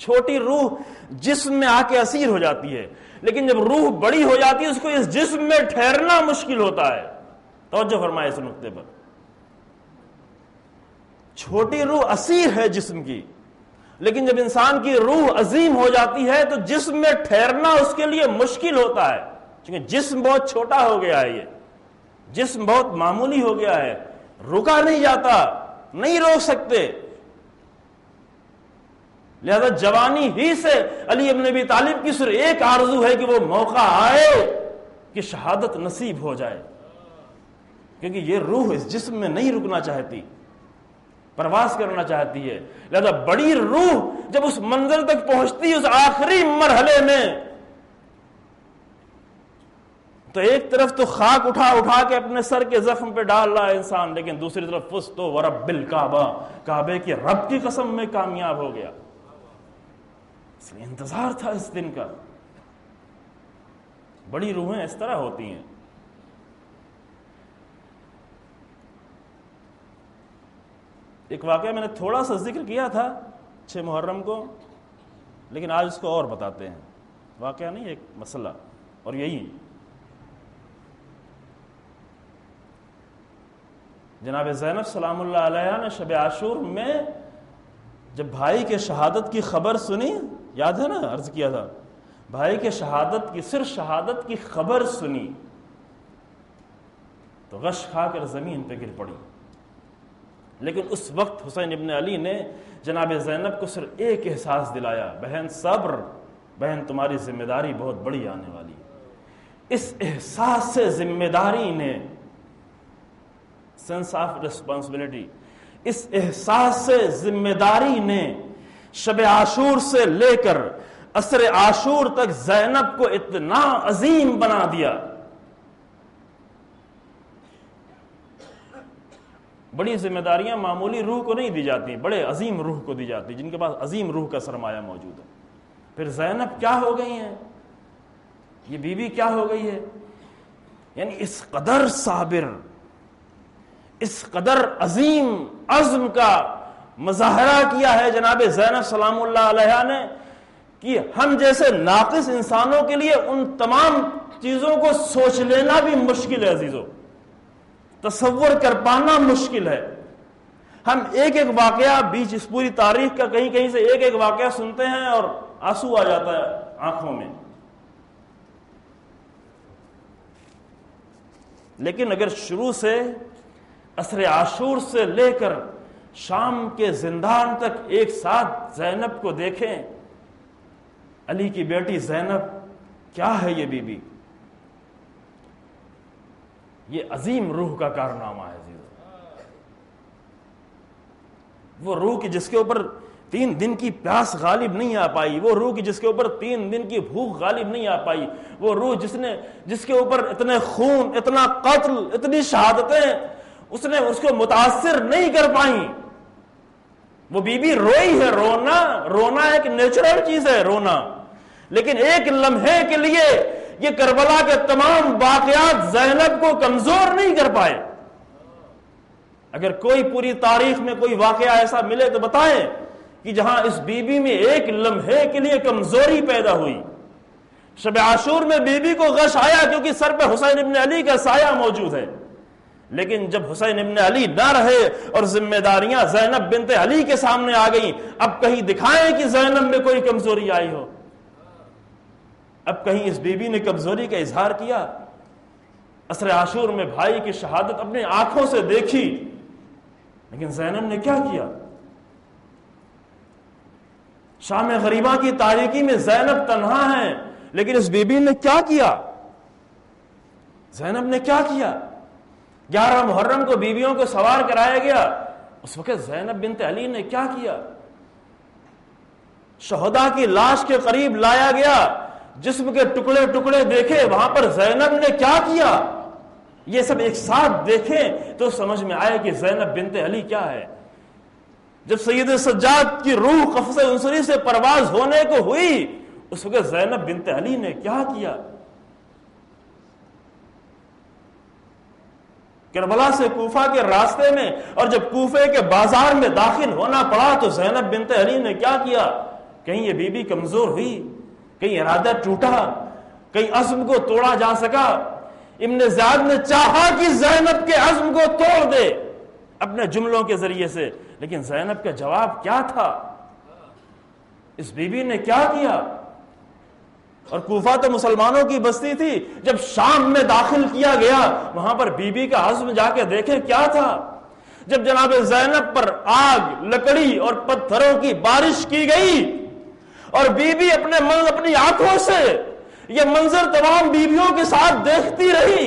چھوٹی روح جسم میں آ کے اسیر ہو جاتی ہے، لیکن جب روح بڑی ہو جاتی ہے اس کو اس جسم میں ٹھہرنا مشکل ہوتا ہے. توجہ فرمائے اس نقطے پر. چھوٹی روح اسیر ہے جسم کی، لیکن جب انسان کی روح عظیم ہو جاتی ہے تو جسم میں ٹھہرنا اس کے لیے مشکل ہوتا ہے، کیونکہ جسم بہت چھوٹا ہو گیا ہے. یہ جسم بہت معمولی ہو گیا ہے، رکا نہیں جاتا، نہیں روک سکتے. لہذا جوانی ہی سے علی ابن ابی طالب کی صرف ایک آرزو ہے کہ وہ موقع آئے کہ شہادت نصیب ہو جائے، کیونکہ یہ روح اس جسم میں نہیں رکنا چاہتی، پرواز کرنا چاہتی ہے. لہذا بڑی روح جب اس منزل تک پہنچتی ہے اس آخری مرحلے میں، تو ایک طرف تو خاک اٹھا کے اپنے سر کے زخم پہ ڈال رہا ہے انسان، لیکن دوسری طرف فزت ورب الکعبہ، کعبے کی رب کی قسم میں کامیاب ہو گیا. اس لیے انتظار تھا اس دن کا. بڑی روحیں اس طرح ہوتی ہیں. ایک واقعہ میں نے تھوڑا سا ذکر کیا تھا 6 محرم کو، لیکن آج اس کو اور بتاتے ہیں. واقعہ نہیں، ایک مسئلہ، اور یہی جناب زینب سلام اللہ علیہ نے شب عاشور میں جب بھائی کے شہادت کی خبر سنی، یاد ہے نا عرض کیا تھا، بھائی کے شہادت کی، صرف شہادت کی خبر سنی تو غش کھا کر زمین پہ گر پڑی. لیکن اس وقت حسین ابن علی نے جناب زینب کو صرف ایک احساس دلایا، بہن صبر، بہن تمہاری ذمہ داری بہت بڑی آنے والی. اس احساس سے ذمہ داری نے، سینس آف ریسپانسبلٹی، اس احساس سے ذمہ داری نے شب عاشور سے لے کر عصر عاشور تک زینب کو اتنا عظیم بنا دیا. بڑی ذمہ داریاں معمولی روح کو نہیں دی جاتی، بڑے عظیم روح کو دی جاتی، جن کے پاس عظیم روح کا سرمایہ موجود ہے. پھر زینب کیا ہو گئی ہیں، یہ بیوی کیا ہو گئی ہے، یعنی اس قدر صابر، اس قدر عظیم عزم کا مظاہرہ کیا ہے جناب زینب سلام اللہ علیہ نے کہ ہم جیسے ناقص انسانوں کے لیے ان تمام چیزوں کو سوچ لینا بھی مشکل ہے عزیزو، تصور کر پانا مشکل ہے. ہم ایک ایک واقعہ بیچ اس پوری تاریخ کا کہیں کہیں سے ایک ایک واقعہ سنتے ہیں اور آنسو آ جاتا ہے آنکھوں میں. لیکن اگر شروع سے عصر عاشور سے لے کر شام کے زندان تک ایک ساتھ زینب کو دیکھیں، علی کی بیٹی زینب کیا ہے یہ بی بی؟ یہ عظیم روح کا کارنامہ ہے عزیز، وہ روح کی جس کے اوپر 3 دن کی پیاس غالب نہیں آ پائی، وہ روح کی جس کے اوپر 3 دن کی بھوک غالب نہیں آ پائی، وہ روح جس کے اوپر اتنے خون، اتنا قتل، اتنی شہادتیں اس نے اس کو متاثر نہیں کر پائیں، وہ بی بی روئی ہے۔ رونا ایک نیچرل چیز ہے رونا، لیکن ایک لمحے کے لیے یہ کربلا کے تمام واقعات زینب کو کمزور نہیں کر پائے۔ اگر کوئی پوری تاریخ میں کوئی واقعہ ایسا ملے تو بتائیں کہ جہاں اس بی بی میں ایک لمحے کے لیے کمزوری پیدا ہوئی۔ شب عاشور میں بی بی کو غش آیا کیونکہ سر پہ حسین ابن علی کا سایہ موجود ہے، لیکن جب حسین ابن علی نہ رہے اور ذمہ داریاں زینب بنت علی کے سامنے آ گئیں، اب کہیں دکھائیں کہ زینب میں کوئی کمزوری آئی ہو، اب کہیں اس بی بی نے کمزوری کا اظہار کیا۔ عصر عاشور میں بھائی کی شہادت اپنے آنکھوں سے دیکھی، لیکن زینب نے کیا کیا؟ شام غریبہ کی تاریکی میں زینب تنہا ہے، لیکن اس بی بی نے کیا کیا؟ زینب نے کیا کیا؟ 11 محرم کو بیویوں کو سوار کرایا گیا، اس وقت زینب بنت علی نے کیا کیا؟ شہداء کی لاش کے قریب لایا گیا، جسم کے ٹکڑے ٹکڑے دیکھے، وہاں پر زینب نے کیا کیا؟ یہ سب ایک ساتھ دیکھیں تو سمجھ میں آئے کہ زینب بنت علی کیا ہے۔ جب سید سجاد کی روح قفص عنصری سے پرواز ہونے کو ہوئی، اس وقت زینب بنت علی نے کیا کیا؟ کربلا سے کوفہ کے راستے میں اور جب کوفے کے بازار میں داخل ہونا پڑا تو زینب بنت علی نے کیا کیا؟ کہیں یہ بی بی کمزور ہوئی، کہیں ارادہ ٹوٹا، کہیں عزم کو توڑا جا سکا؟ ابن زیاد نے چاہا کہ زینب کے عزم کو توڑ دے اپنے جملوں کے ذریعے سے، لیکن زینب کا جواب کیا تھا؟ اس بی بی نے کیا کیا؟ اور کوفہ تو مسلمانوں کی بستی تھی، جب شام میں داخل کیا گیا وہاں پر بی بی کا عزم جا کے دیکھیں کیا تھا۔ جب جناب زینب پر آگ، لکڑی اور پتھروں کی بارش کی گئی اور بی بی اپنی آنکھوں سے یہ منظر تمام بیویوں کے ساتھ دیکھتی رہی،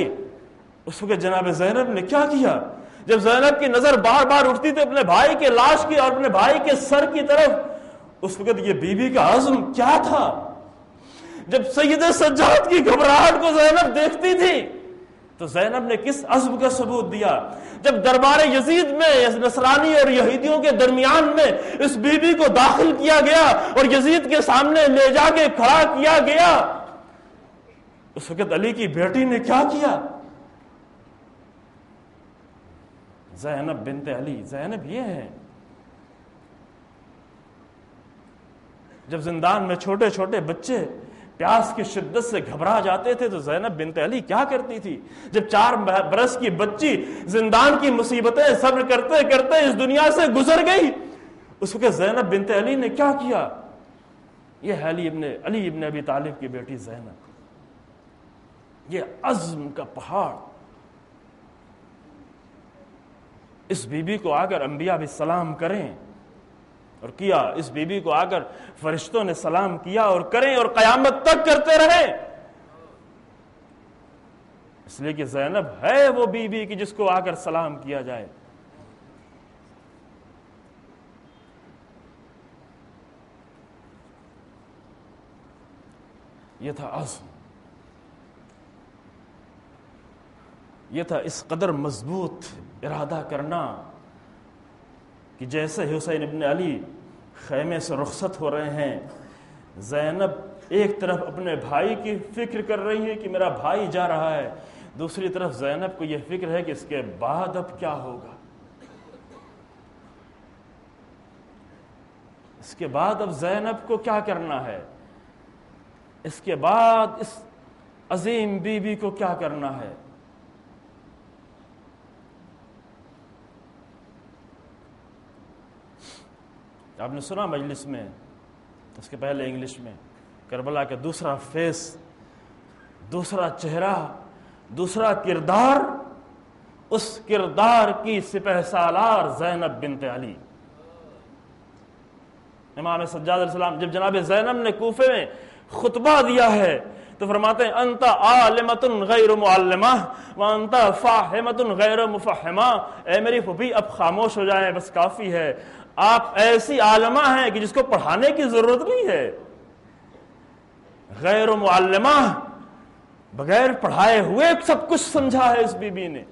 اس وقت جناب زینب نے کیا کیا؟ جب زینب کی نظر بار بار اٹھتی تھی اپنے بھائی کے لاش کی اور اپنے بھائی کے سر کی طرف، اس وقت یہ بی بی کا عزم کیا تھا؟ جب سید سجاد کی گھبراہٹ کو زینب دیکھتی تھی تو زینب نے کس عزم کا ثبوت دیا؟ جب دربار یزید میں نصرانی اور یہودیوں کے درمیان میں اس بی بی کو داخل کیا گیا اور یزید کے سامنے لے جا کے کھڑا کیا گیا، اس وقت علی کی بیٹی نے کیا کیا؟ زینب بنت علی، زینب یہ ہے۔ جب زندان میں چھوٹے چھوٹے بچے پیاس کی شدت سے گھبرا جاتے تھے تو زینب بنت علی کیا کرتی تھی؟ جب 4 برس کی بچی زندان کی مصیبتیں صبر کرتے کرتے اس دنیا سے گزر گئی، اس وقت زینب بنت علی نے کیا کیا؟ یہ علی ابن ابی طالب کی بیٹی زینب، یہ عزم کا پہاڑ۔ اس بی بی کو آ کر انبیاء بھی سلام کریں اور کیا، اس بی بی کو آ کر فرشتوں نے سلام کیا اور کریں اور قیامت تک کرتے رہیں، اس لیے کہ زینب ہے وہ بی بی کی جس کو آ کر سلام کیا جائے۔ یہ تھا عزم، یہ تھا اس قدر مضبوط ارادہ کرنا کہ جیسے حسین ابن علی خیمے سے رخصت ہو رہے ہیں، زینب ایک طرف اپنے بھائی کی فکر کر رہی ہے کہ میرا بھائی جا رہا ہے، دوسری طرف زینب کو یہ فکر ہے کہ اس کے بعد اب کیا ہوگا، اس کے بعد اب زینب کو کیا کرنا ہے، اس کے بعد اس عظیم بی بی کو کیا کرنا ہے۔ آپ نے سنا مجلس میں، اس کے پہلے انگلش میں، کربلا کا دوسرا فیس، دوسرا چہرہ، دوسرا کردار، اس کردار کی سپہ سالار زینب بنت علی۔ امام سجاد علیہ السلام جب جناب زینب نے کوفے میں خطبہ دیا ہے تو فرماتے ہیں انت عالمۃ غیر معلمہ وانت فاہمۃ غیر مفہمہ، اے میری پھوپھی اب خاموش ہو جائیں، بس کافی ہے، آپ ایسی عالمہ ہیں کہ جس کو پڑھانے کی ضرورت نہیں ہے۔ غیر معلمہ، بغیر پڑھائے ہوئے سب کچھ سمجھا ہے اس بی بی نے۔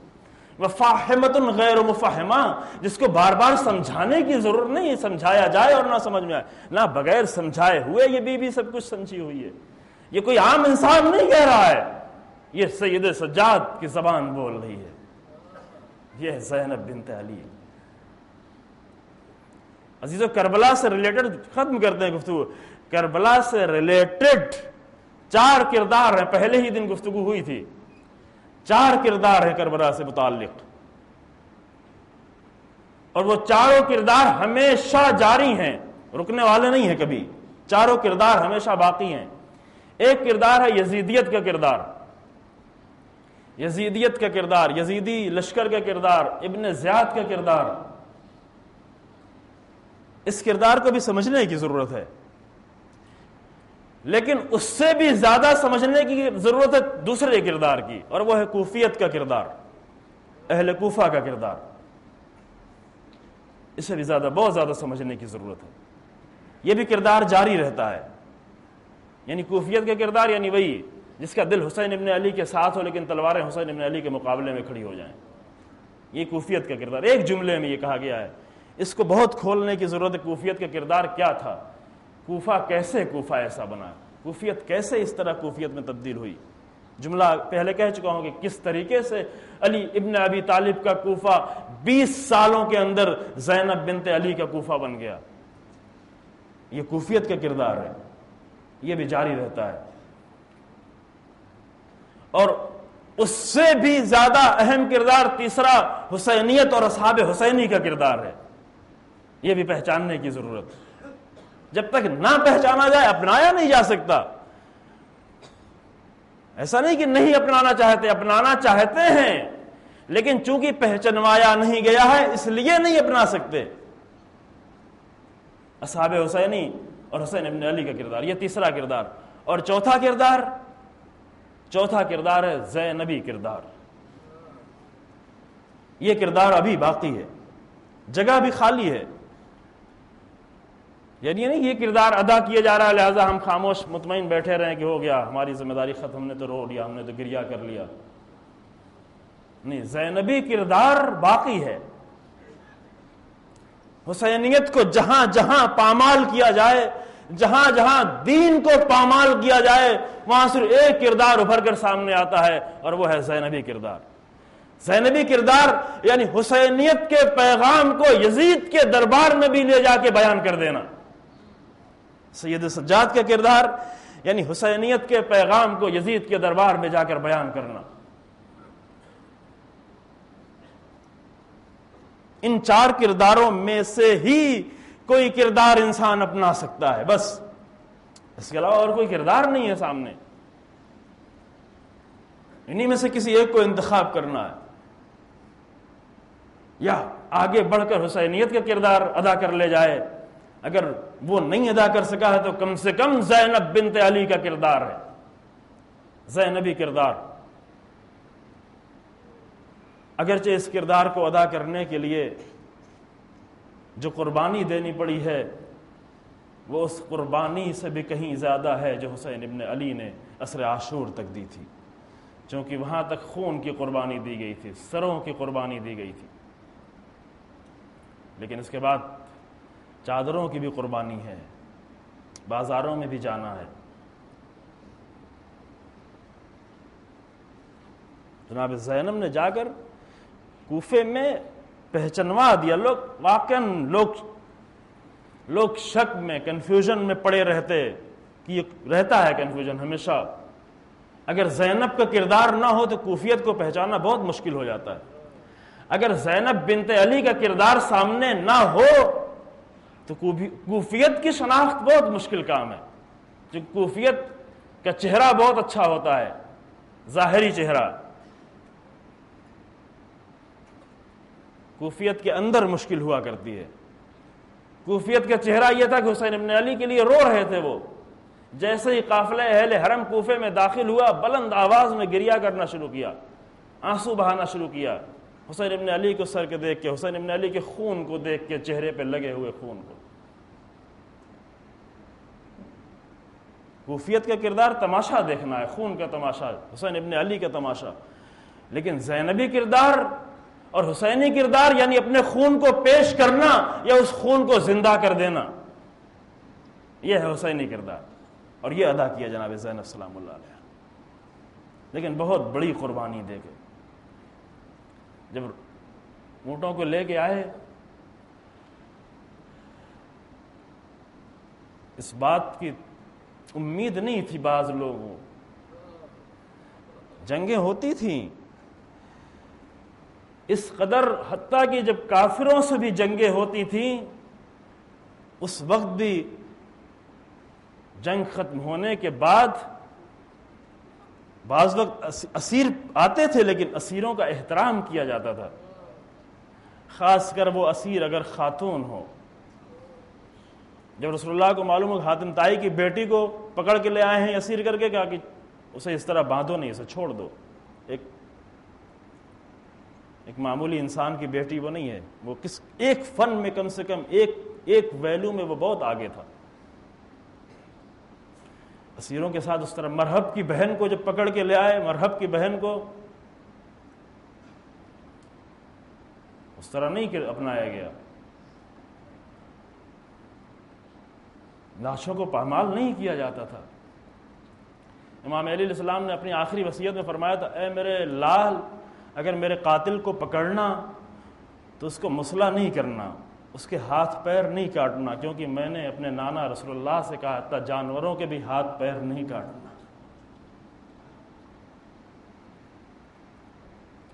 وفاہمۃ غیر مفہمہ، جس کو بار بار سمجھانے کی ضرورت نہیں، سمجھایا جائے اور نہ سمجھ میں آئے، نہ بغیر سمجھائے ہوئے یہ بی بی سب کچھ سمجھی ہوئی ہے۔ یہ کوئی عام انسان نہیں کہہ رہا ہے، یہ سید سجاد کی زبان بول رہی ہے، یہ زینب بنت علی۔ عزیزو، کربلا سے ریلیٹڈ ختم کرتے ہیں گفتگو۔ کربلا سے ریلیٹڈ 4 کردار ہیں، پہلے ہی دن گفتگو ہوئی تھی، 4 کردار ہیں کربلا سے متعلق، اور وہ 4 کردار ہمیشہ جاری ہیں، رکنے والے نہیں ہیں کبھی، 4 کردار ہمیشہ باقی ہیں۔ ایک کردار ہے یزیدیت کا کردار، یزیدیت کا کردار، یزیدی لشکر کا کردار، ابن زیاد کا کردار۔ اس کردار کو بھی سمجھنے کی ضرورت ہے، لیکن اس سے بھی زیادہ سمجھنے کی ضرورت ہے دوسرے کردار کی، اور وہ ہے کوفیت کا کردار، اہل کوفہ کا کردار۔ اسے بھی زیادہ، بہت زیادہ سمجھنے کی ضرورت ہے۔ یہ بھی کردار جاری رہتا ہے، یعنی کوفیت کا کردار یعنی وہی جس کا دل حسین ابن علی کے ساتھ ہو لیکن تلواریں حسین ابن علی کے مقابلے میں کھڑی ہو جائیں، یہ کوفیت کا کردار۔ ایک جملے میں یہ کہا گیا ہے، اس کو بہت کھولنے کی ضرورت ہے۔ کوفیت کا کردار کیا تھا؟ کوفہ کیسے کوفہ ایسا بنا؟ کوفیت کیسے اس طرح کوفیت میں تبدیل ہوئی؟ جملہ پہلے کہہ چکا ہوں کہ کس طریقے سے علی ابن ابی طالب کا کوفہ 20 سالوں کے اندر زینب بنت علی کا کوفہ بن گیا۔ یہ کوفیت کا کردار ہے، یہ بھی جاری رہتا ہے۔ اور اس سے بھی زیادہ اہم کردار تیسرا حسینیت اور اصحاب حسینی کا کردار ہے، یہ بھی پہچاننے کی ضرورت ہے۔ جب تک نہ پہچانا جائے اپنایا نہیں جا سکتا۔ ایسا نہیں کہ نہیں اپنانا چاہتے، اپنانا چاہتے ہیں، لیکن چونکہ پہچانوایا نہیں گیا ہے اس لیے نہیں اپنا سکتے۔ اصحاب حسینی اور حسین ابن علی کا کردار، یہ تیسرا کردار۔ اور چوتھا کردار ہے زینبی کردار۔ یہ کردار ابھی باقی ہے، جگہ بھی خالی ہے، یعنی نہیں یہ کردار ادا کیا جا رہا ہے لہذا ہم خاموش مطمئن بیٹھے رہیں کہ ہو گیا ہماری ذمہ داری ختم، ہم نے تو رو لیا، ہم نے تو گریہ کر لیا۔ نہیں، زینبی کردار باقی ہے۔ حسینیت کو جہاں جہاں پامال کیا جائے، جہاں جہاں دین کو پامال کیا جائے، وہاں صرف ایک کردار ابھر کر سامنے آتا ہے، اور وہ ہے زینبی کردار۔ زینبی کردار یعنی حسینیت کے پیغام کو یزید کے دربار میں بھی لے جا کے بیان کر دینا۔ سید سجاد کا کردار یعنی حسینیت کے پیغام کو یزید کے دربار میں جا کر بیان کرنا۔ ان 4 کرداروں میں سے ہی کوئی کردار انسان اپنا سکتا ہے، بس اس کے علاوہ اور کوئی کردار نہیں ہے سامنے۔ انہی میں سے کسی ایک کو انتخاب کرنا ہے، یا آگے بڑھ کر حسینیت کا کردار ادا کر لے جائے، اگر وہ نہیں ادا کر سکا ہے تو کم سے کم زینب بنت علی کا کردار ہے، زینبی کردار۔ اگرچہ اس کردار کو ادا کرنے کے لیے جو قربانی دینی پڑی ہے وہ اس قربانی سے بھی کہیں زیادہ ہے جو حسین ابن علی نے عصر عاشور تک دی تھی، چونکہ وہاں تک خون کی قربانی دی گئی تھی، سروں کی قربانی دی گئی تھی، لیکن اس کے بعد چادروں کی بھی قربانی ہے، بازاروں میں بھی جانا ہے۔ جناب زینب نے جا کر کوفے میں پہچنوا دیا۔ لوگ شک میں، کنفیوژن میں پڑے رہتے کہ یہ رہتا ہے کنفیوژن ہمیشہ۔ اگر زینب کا کردار نہ ہو تو کوفیت کو پہچاننا بہت مشکل ہو جاتا ہے۔ اگر زینب بنت علی کا کردار سامنے نہ ہو تو کوفیت کی شناخت بہت مشکل کام ہے، جو کوفیت کا چہرہ بہت اچھا ہوتا ہے، ظاہری چہرہ، کوفیت کے اندر مشکل ہوا کرتی ہے۔ کوفیت کا چہرہ یہ تھا کہ حسین ابن علی کے لیے رو رہے تھے وہ، جیسے ہی قافلہ اہل حرم کوفے میں داخل ہوا بلند آواز میں گریہ کرنا شروع کیا، آنسو بہانا شروع کیا، حسین ابن علی کو سر کے دیکھ کے، حسین ابن علی کے خون کو دیکھ کے، چہرے پہ لگے ہوئے خون کو۔ کوفیت کا کردار تماشا دیکھنا ہے، خون کا تماشا، حسین ابن علی کا تماشا، لیکن زینبی کردار اور حسینی کردار یعنی اپنے خون کو پیش کرنا یا اس خون کو زندہ کر دینا، یہ ہے حسینی کردار، اور یہ ادا کیا جناب زینب سلام اللہ علیہ، لیکن بہت بڑی قربانی دے کے۔ جب اونٹوں کو لے کے آئے، اس بات کی امید نہیں تھی بعض لوگوں، جنگیں ہوتی تھیں اس قدر، حتیٰ کہ جب کافروں سے بھی جنگیں ہوتی تھیں اس وقت بھی جنگ ختم ہونے کے بعد بعض وقت اسیر آتے تھے، لیکن اسیروں کا احترام کیا جاتا تھا، خاص کر وہ اسیر اگر خاتون ہو۔ جب رسول اللہ کو معلوم ہو حاتم طائی کی بیٹی کو پکڑ کے لے آئے ہیں اسیر کر کے، کہا کہ اسے اس طرح باندھو نہیں، اسے چھوڑ دو، ایک معمولی انسان کی بیٹی وہ نہیں ہے، وہ کس ایک فن میں کم سے کم ایک ویلو میں وہ بہت آگے تھا۔ اسیروں کے ساتھ اس طرح مرحب کی بہن کو جب پکڑ کے لے آئے، مرحب کی بہن کو اس طرح نہیں اپنایا گیا، لاشوں کو پامال نہیں کیا جاتا تھا۔ امام علیہ السلام نے اپنی آخری وصیت میں فرمایا تھا، اے میرے لال، اگر میرے قاتل کو پکڑنا تو اس کو مسلح نہیں کرنا، اس کے ہاتھ پیر نہیں کاٹنا، کیونکہ میں نے اپنے نانا رسول اللہ سے کہا تھا جانوروں کے بھی ہاتھ پیر نہیں کاٹنا،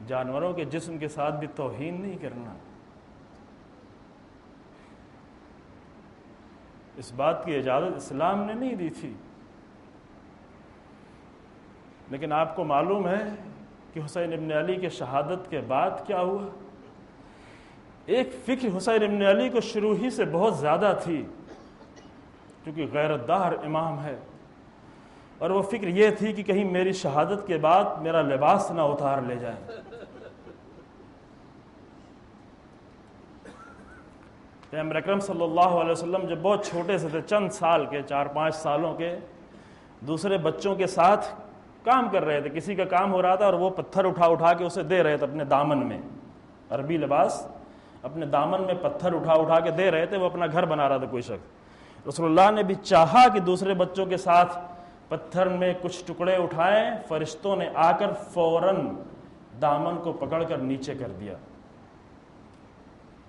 جانوروں کے جسم کے ساتھ بھی توہین نہیں کرنا۔ اس بات کی اجازت اسلام نے نہیں دی تھی، لیکن آپ کو معلوم ہے کہ حسین ابن علی کے شہادت کے بعد کیا ہوا؟ ایک فکر حسین ابن علی کو شروع ہی سے بہت زیادہ تھی، کیونکہ غیرت دار امام ہے، اور وہ فکر یہ تھی کہ کہیں میری شہادت کے بعد میرا لباس نہ اتار لے جائے۔ پیغمبر اکرم صلی اللہ علیہ وسلم جب بہت چھوٹے سے تھے، چند سال کے، 4-5 سالوں کے، دوسرے بچوں کے ساتھ کام کر رہے تھے، کسی کا کام ہو رہا تھا اور وہ پتھر اٹھا کے اسے دے رہے تھے اپنے دامن میں، عربی لباس اپنے دامن میں پتھر اٹھا کے دے رہے تھے، وہ اپنا گھر بنا رہا تھا کوئی شخص۔ رسول اللہ نے بھی چاہا کہ دوسرے بچوں کے ساتھ پتھر میں کچھ ٹکڑے اٹھائیں، فرشتوں نے آ کر فوراً دامن کو پکڑ کر نیچے کر دیا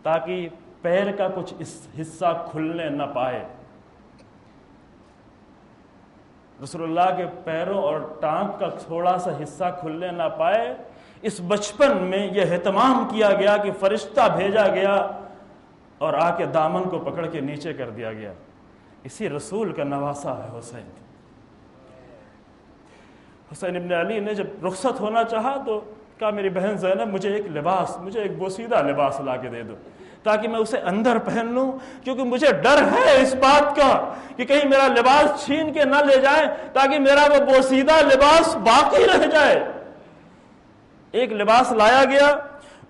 تاکہ پیر کا کچھ حصہ کھلنے نہ پائے۔ رسول اللہ کے پیروں اور ٹانک کا تھوڑا سا حصہ کھلنے نہ پائے، اس بچپن میں یہ اہتمام کیا گیا کہ فرشتہ بھیجا گیا اور آ کے دامن کو پکڑ کے نیچے کر دیا گیا۔ اسی رسول کا نواسا ہے حسین۔ حسین ابن علی نے جب رخصت ہونا چاہا تو کہا میری بہن زینب مجھے ایک بوسیدہ لباس لا کے دے دو تاکہ میں اسے اندر پہن لوں، کیونکہ مجھے ڈر ہے اس بات کا کہ کہیں میرا لباس چھین کے نہ لے جائیں تاکہ میرا وہ بوسیدہ لباس باقی رہ جائے۔ ایک لباس لایا گیا،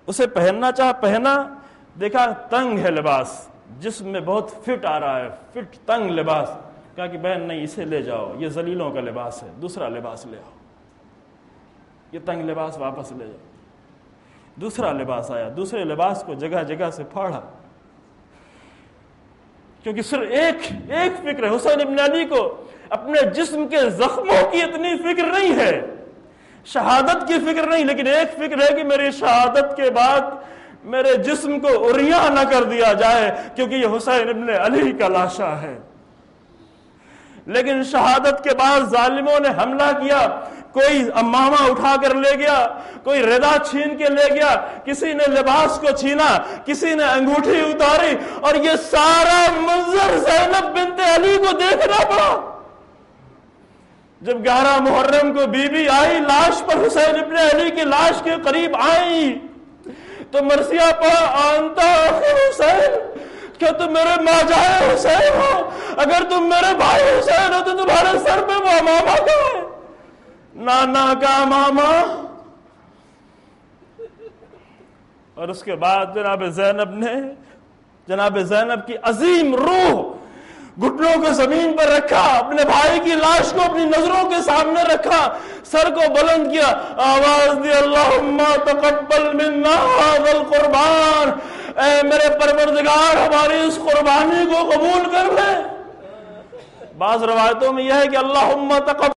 اسے پہننا چاہا، پہنا، دیکھا تنگ ہے لباس، جسم میں بہت فٹ آ رہا ہے، فٹ تنگ لباس، کہا کہ بہن نہیں اسے لے جاؤ، یہ ذلیلوں کا لباس ہے، دوسرا لباس لے آؤ، یہ تنگ لباس واپس لے جاؤ۔ دوسرا لباس آیا، دوسرے لباس کو جگہ جگہ سے پھاڑا، کیونکہ صرف ایک فکر ہے۔ حسین ابن علی کو اپنے جسم کے زخموں کی اتنی فکر نہیں ہے، شہادت کی فکر نہیں، لیکن ایک فکر ہے کہ میری شہادت کے بعد میرے جسم کو عریاں نہ کر دیا جائے، کیونکہ یہ حسین ابن علی کا لاشا ہے۔ لیکن شہادت کے بعد ظالموں نے حملہ کیا، کوئی امامہ اٹھا کر لے گیا، کوئی ردا چھین کے لے گیا، کسی نے لباس کو چھینا، کسی نے انگوٹھی اتاری، اور یہ سارا منظر زینب بنت علی کو دیکھنا پڑا۔ جب 11 محرم کو بی بی آئی لاش پر، حسین ابن علی کی لاش کے قریب آئی تو مرثیہ پڑھا، آنتا آخر حسین، کیا تم میرے ماجائے حسین ہو؟ اگر تم میرے بھائی حسین ہو تو تمہارے سر پہ وہ امامہ کا ہے، نانا کا امامہ۔ اور اس کے بعد جناب زینب کی عظیم روح گھٹنوں کو زمین پر رکھا، اپنے بھائی کی لاش کو اپنی نظروں کے سامنے رکھا، سر کو بلند کیا، آواز دی اللہم تقبل منا ھذا القربان، اے میرے پروردگار ہماری اس قربانی کو قبول کر لے۔ بعض روایتوں میں یہ ہے کہ اللہم تقبل